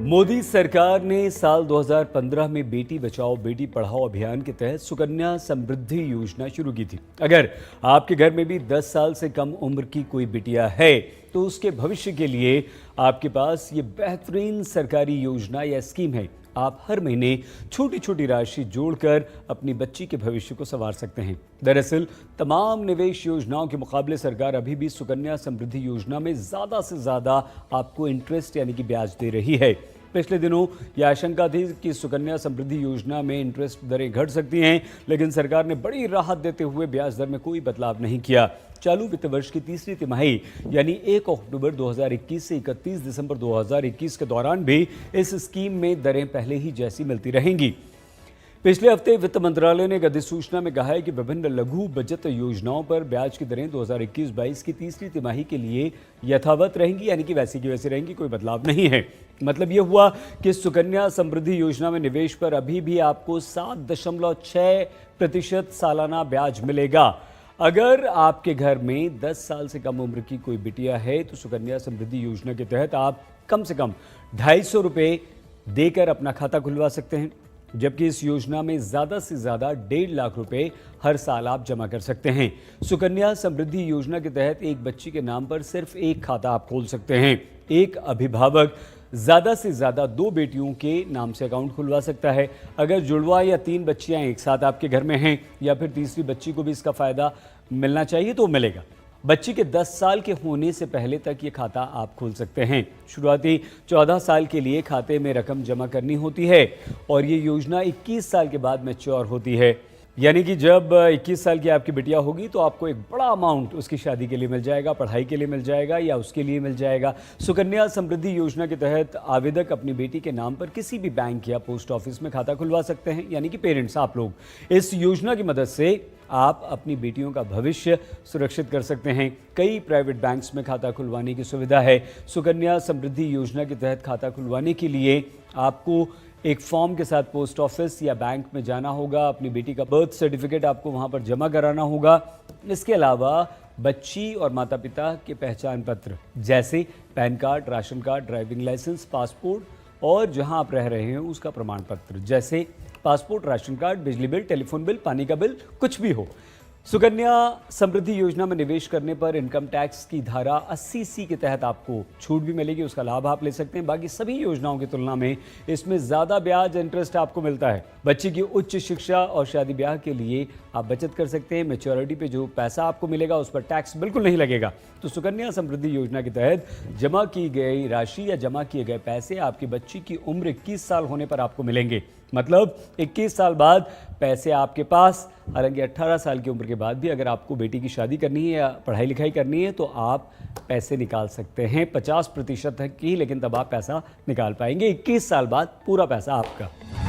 मोदी सरकार ने साल 2015 में बेटी बचाओ बेटी पढ़ाओ अभियान के तहत सुकन्या समृद्धि योजना शुरू की थी। अगर आपके घर में भी 10 साल से कम उम्र की कोई बिटिया है तो उसके भविष्य के लिए आपके पास ये बेहतरीन सरकारी योजना या स्कीम है। आप हर महीने छोटी छोटी राशि जोड़कर अपनी बच्ची के भविष्य को संवार सकते हैं। दरअसल तमाम निवेश योजनाओं के मुकाबले सरकार अभी भी सुकन्या समृद्धि योजना में ज़्यादा से ज़्यादा आपको इंटरेस्ट यानी कि ब्याज दे रही है। पिछले दिनों यह आशंका थी कि सुकन्या समृद्धि योजना में इंटरेस्ट दरें घट सकती हैं, लेकिन सरकार ने बड़ी राहत देते हुए ब्याज दर में कोई बदलाव नहीं किया। चालू वित्त वर्ष की तीसरी तिमाही यानी 1 अक्टूबर 2021 से 31 दिसंबर 2021 के दौरान भी इस स्कीम में दरें पहले ही जैसी मिलती रहेंगी। पिछले हफ्ते वित्त मंत्रालय ने एक अधिसूचना में कहा है कि विभिन्न लघु बचत योजनाओं पर ब्याज की दरें 2021-22 की तीसरी तिमाही के लिए यथावत रहेंगी, यानी कि वैसी की वैसी रहेंगी, कोई बदलाव नहीं है। मतलब ये हुआ कि सुकन्या समृद्धि योजना में निवेश पर अभी भी आपको 7.6% सालाना ब्याज मिलेगा। अगर आपके घर में 10 साल से कम उम्र की कोई बिटिया है तो सुकन्या समृद्धि योजना के तहत आप कम से कम 250 रुपये देकर अपना खाता खुलवा सकते हैं, जबकि इस योजना में ज़्यादा से ज़्यादा 1.5 लाख रुपए हर साल आप जमा कर सकते हैं। सुकन्या समृद्धि योजना के तहत एक बच्ची के नाम पर सिर्फ एक खाता आप खोल सकते हैं। एक अभिभावक ज़्यादा से ज़्यादा 2 बेटियों के नाम से अकाउंट खुलवा सकता है। अगर जुड़वा या 3 बच्चियां एक साथ आपके घर में हैं या फिर तीसरी बच्ची को भी इसका फ़ायदा मिलना चाहिए तो मिलेगा। बच्ची के 10 साल के होने से पहले तक ये खाता आप खोल सकते हैं। शुरुआती 14 साल के लिए खाते में रकम जमा करनी होती है और ये योजना 21 साल के बाद मैच्योर होती है, यानी कि जब 21 साल की आपकी बिटिया होगी तो आपको एक बड़ा अमाउंट उसकी शादी के लिए मिल जाएगा, पढ़ाई के लिए मिल जाएगा या उसके लिए मिल जाएगा। सुकन्या समृद्धि योजना के तहत आवेदक अपनी बेटी के नाम पर किसी भी बैंक या पोस्ट ऑफिस में खाता खुलवा सकते हैं, यानी कि पेरेंट्स आप लोग। इस योजना की मदद से आप अपनी बेटियों का भविष्य सुरक्षित कर सकते हैं। कई प्राइवेट बैंक्स में खाता खुलवाने की सुविधा है। सुकन्या समृद्धि योजना के तहत खाता खुलवाने के लिए आपको एक फॉर्म के साथ पोस्ट ऑफिस या बैंक में जाना होगा। अपनी बेटी का बर्थ सर्टिफिकेट आपको वहां पर जमा कराना होगा। इसके अलावा बच्ची और माता पिता के पहचान पत्र जैसे PAN card, ration card, driving licence, passport और जहां आप रह रहे हैं उसका प्रमाण पत्र जैसे पासपोर्ट, राशन कार्ड, बिजली बिल, टेलीफोन बिल, पानी का बिल, कुछ भी हो। सुकन्या समृद्धि योजना में निवेश करने पर इनकम टैक्स की धारा 80C के तहत आपको छूट भी मिलेगी, उसका लाभ आप ले सकते हैं। बाकी सभी योजनाओं की तुलना में इसमें ज़्यादा ब्याज इंटरेस्ट आपको मिलता है। बच्ची की उच्च शिक्षा और शादी ब्याह के लिए आप बचत कर सकते हैं। मैच्योरिटी पे जो पैसा आपको मिलेगा उस पर टैक्स बिल्कुल नहीं लगेगा। तो सुकन्या समृद्धि योजना के तहत जमा की गई राशि या जमा किए गए पैसे आपकी बच्ची की उम्र 21 साल होने पर आपको मिलेंगे। मतलब 21 साल बाद पैसे आपके पास। हालांकि 18 साल की उम्र के बाद भी अगर आपको बेटी की शादी करनी है या पढ़ाई लिखाई करनी है तो आप पैसे निकाल सकते हैं 50% तक की, लेकिन तब आप पैसा निकाल पाएंगे। 21 साल बाद पूरा पैसा आपका।